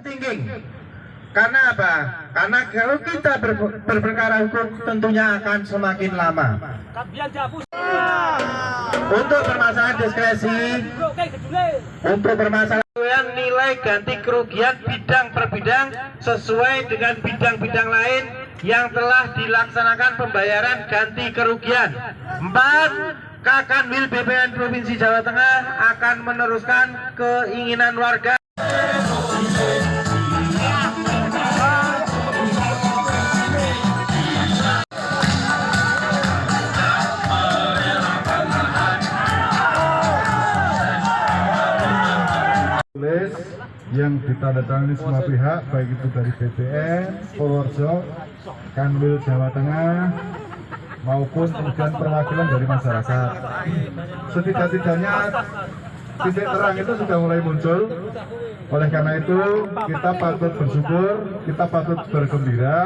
thinking. Karena apa? Karena kalau kita berperkara hukum tentunya akan semakin lama. Untuk permasalahan diskresi, untuk permasalahan nilai ganti kerugian bidang per bidang sesuai dengan bidang-bidang lain yang telah dilaksanakan pembayaran ganti kerugian. 4. Kakanwil BPN Provinsi Jawa Tengah akan meneruskan keinginan warga. Yang ditandatangani semua pihak, baik itu dari BPN, Purworejo, Kanwil Jawa Tengah, maupun kemudian perwakilan dari masyarakat. Setidak-tidaknya titik terang itu sudah mulai muncul. Oleh karena itu kita patut bersyukur, kita patut bergembira.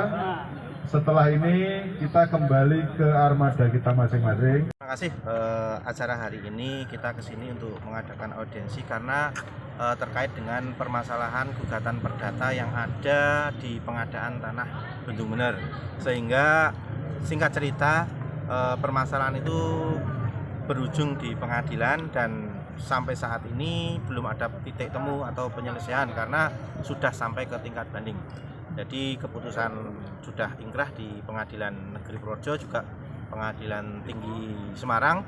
Setelah ini kita kembali ke armada kita masing-masing. Terima kasih. Acara hari ini kita kesini untuk mengadakan audiensi karena terkait dengan permasalahan gugatan perdata yang ada di pengadaan tanah Bendung Bener. Sehingga singkat cerita permasalahan itu berujung di pengadilan dan sampai saat ini belum ada titik temu atau penyelesaian karena sudah sampai ke tingkat banding. Jadi keputusan sudah ingkrah di Pengadilan Negeri Purworejo, juga Pengadilan Tinggi Semarang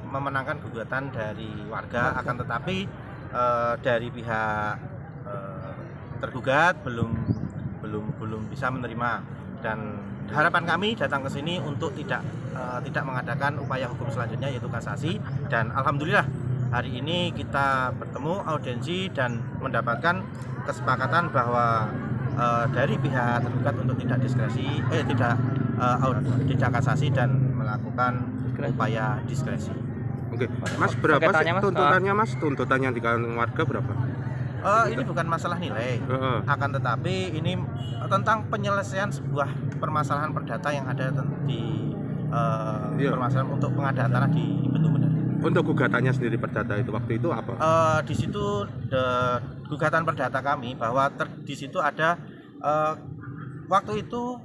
memenangkan gugatan dari warga, akan tetapi dari pihak tergugat belum bisa menerima, dan harapan kami datang ke sini untuk tidak mengadakan upaya hukum selanjutnya yaitu kasasi. Dan alhamdulillah hari ini kita bertemu audiensi dan mendapatkan kesepakatan bahwa dari pihak tergugat untuk tidak kasasi dan melakukan upaya diskresi. Oke, Mas, berapa sih tuntutannya, Mas? Tuntutannya di kalangan warga berapa? Ini bukan masalah nilai, akan tetapi ini tentang penyelesaian sebuah permasalahan perdata yang ada di permasalahan untuk pengadaan tanah di Bendung Bener. Untuk gugatannya sendiri perdata itu waktu itu apa? Di situ gugatan perdata kami bahwa di situ ada waktu itu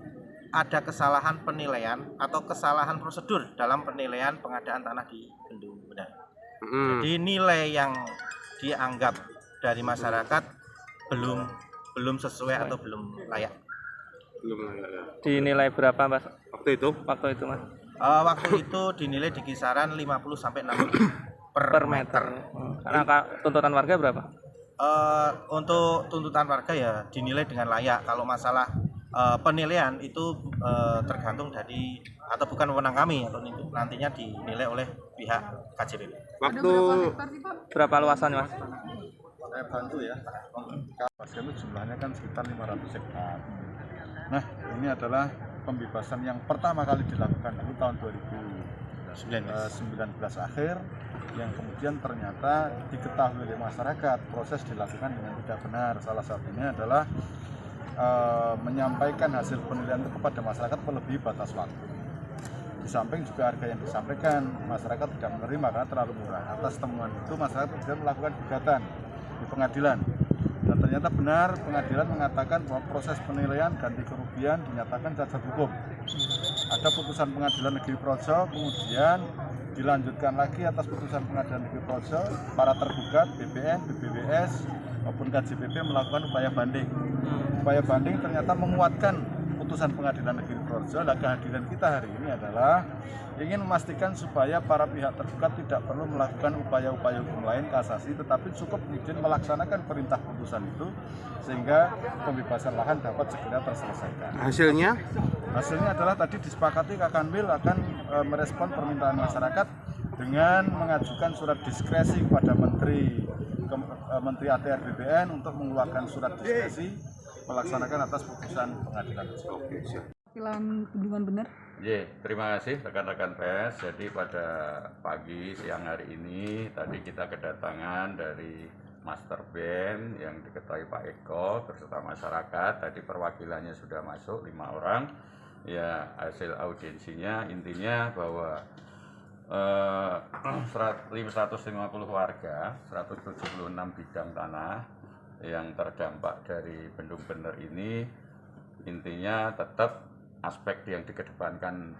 ada kesalahan penilaian atau kesalahan prosedur dalam penilaian pengadaan tanah di Bendung Bener. Jadi nilai yang dianggap dari masyarakat belum sesuai atau belum layak. Dinilai berapa, Mas? Waktu itu, Mas? Waktu itu dinilai di kisaran 50 sampai 60 per meter. Karena tuntutan warga berapa? Untuk tuntutan warga ya dinilai dengan layak. Kalau masalah penilaian itu tergantung dari atau bukan wewenang kami, atau nantinya dinilai oleh pihak KJPP. Waktu Berapa luasannya, Mas? Saya bantu ya. Warga itu jumlahnya kan sekitar 500 hektar. Nah, ini adalah pembebasan yang pertama kali dilakukan dulu tahun 2019 akhir, yang kemudian ternyata diketahui oleh masyarakat proses dilakukan dengan tidak benar. Salah satunya adalah menyampaikan hasil penilaian itu kepada masyarakat melebihi batas waktu. Di samping juga harga yang disampaikan masyarakat tidak menerima karena terlalu murah. Atas temuan itu masyarakat kemudian melakukan gugatan di pengadilan, dan ternyata benar pengadilan mengatakan bahwa proses penilaian ganti kerugian dinyatakan cacat hukum. Ada putusan Pengadilan Negeri Purworejo, kemudian dilanjutkan lagi atas putusan Pengadilan Negeri Purworejo, para tergugat BPN, BBWS maupun KJPP melakukan upaya banding. Upaya banding ternyata menguatkan putusan Pengadilan Negeri Purworejo. Dan kehadiran kita hari ini adalah ingin memastikan supaya para pihak tergugat tidak perlu melakukan upaya-upaya hukum lain kasasi, tetapi cukup kemudian melaksanakan perintah putusan itu sehingga pembebasan lahan dapat segera terselesaikan. Hasilnya adalah tadi disepakati Kakanwil akan merespon permintaan masyarakat dengan mengajukan surat diskresi kepada Menteri ATR BPN untuk mengeluarkan surat diskresi melaksanakan atas putusan pengadilan. Oke, siap. Bendungan Bener. Terima kasih rekan-rekan pers. Jadi pada pagi siang hari ini tadi kita kedatangan dari Master Band yang diketahui Pak Eko beserta masyarakat. Tadi perwakilannya sudah masuk 5 orang. Ya, hasil audiensinya intinya bahwa 150 warga, 176 bidang tanah yang terdampak dari bendung bener ini, intinya tetap aspek yang dikedepankan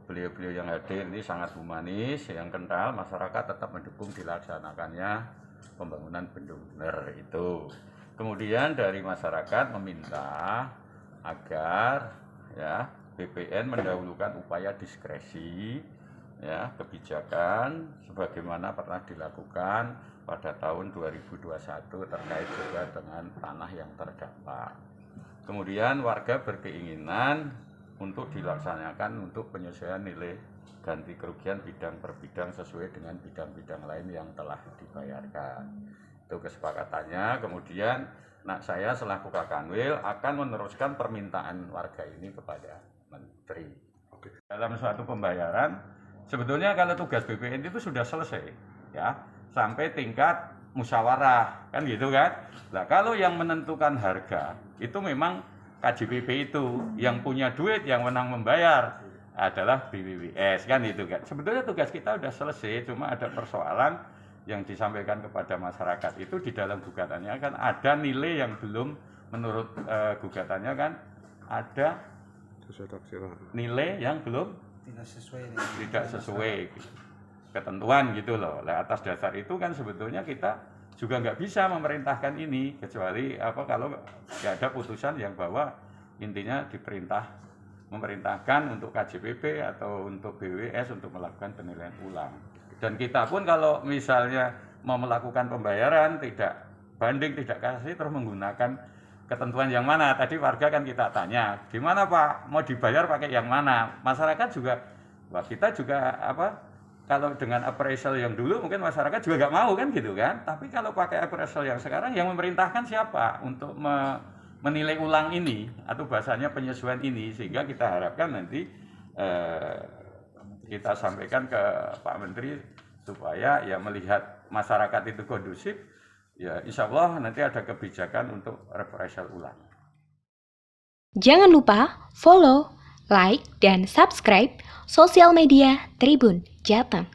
beliau-beliau yang hadir ini sangat humanis, yang kental, masyarakat tetap mendukung dilaksanakannya pembangunan bendung bener itu. Kemudian dari masyarakat meminta agar ya BPN mendahulukan upaya diskresi ya kebijakan sebagaimana pernah dilakukan pada tahun 2021 terkait juga dengan tanah yang terdampak. Kemudian warga berkeinginan untuk dilaksanakan untuk penyesuaian nilai ganti kerugian bidang per bidang sesuai dengan bidang-bidang lain yang telah dibayarkan. Itu kesepakatannya. Kemudian saya selaku Kakanwil akan meneruskan permintaan warga ini kepada Menteri. Dalam suatu pembayaran, sebetulnya kalau tugas BPN itu sudah selesai, ya sampai tingkat musyawarah, kan gitu kan. Nah kalau yang menentukan harga itu memang KJPP itu, yang punya duit, yang menang membayar adalah BWWS, kan itu kan. Sebetulnya tugas kita sudah selesai, cuma ada persoalan yang disampaikan kepada masyarakat itu di dalam gugatannya kan ada nilai yang belum, menurut gugatannya kan ada nilai yang belum tidak sesuai ketentuan gitu loh. Nah, atas dasar itu kan sebetulnya kita juga nggak bisa memerintahkan ini kecuali kalau nggak ada putusan yang bahwa intinya memerintahkan untuk KJPP atau untuk BWS untuk melakukan penilaian ulang. Dan kita pun kalau misalnya mau melakukan pembayaran tidak banding, tidak kasih, terus menggunakan ketentuan yang mana? Tadi warga kan kita tanya, gimana Pak, mau dibayar pakai yang mana? Masyarakat juga, kita juga kalau dengan appraisal yang dulu mungkin masyarakat juga nggak mau kan gitu kan. Tapi kalau pakai appraisal yang sekarang, yang memerintahkan siapa untuk menilai ulang ini atau bahasanya penyesuaian ini, sehingga kita harapkan nanti kita sampaikan ke Pak Menteri supaya ya melihat masyarakat itu kondusif, ya insya Allah nanti ada kebijakan untuk appraisal ulang. Jangan lupa follow, like, dan subscribe sosial media Tribun Jateng.